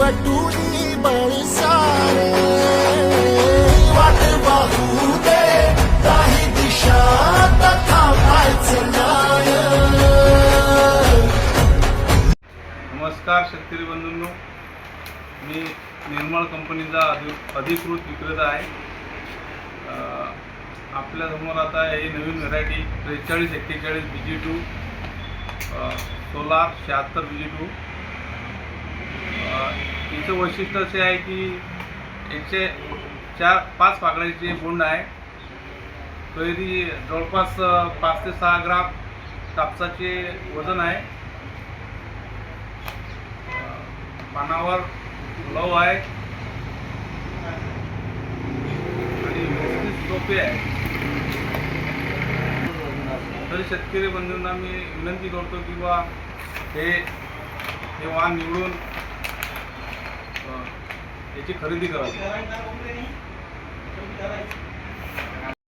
वटुली बळसारे वाट वाहू दे काही दिशा थांबायचं नाय. नमस्कार शेतकरी बंधूंनो, मी निर्मळ कंपनीचा अधिकृत विक्रेता आहे. आपल्यासमोर आता ही नवीन व्हरायटी 4341 BG2 सोलार 76 BG2. हिचं वैशिष्ट्य असे आहे की याचे 4-5 पाकळ्याचे बोंड आहे. तरी जवळपास 5 ते 6 ग्राम कापसाचे वजन आहे. पानावर लव आहे आणि व्यवस्थित सोपे आहे. तरी शेतकरी बंधूंना मी विनंती करतो की बा हे वाहन निवडून याची खरेदी करावी.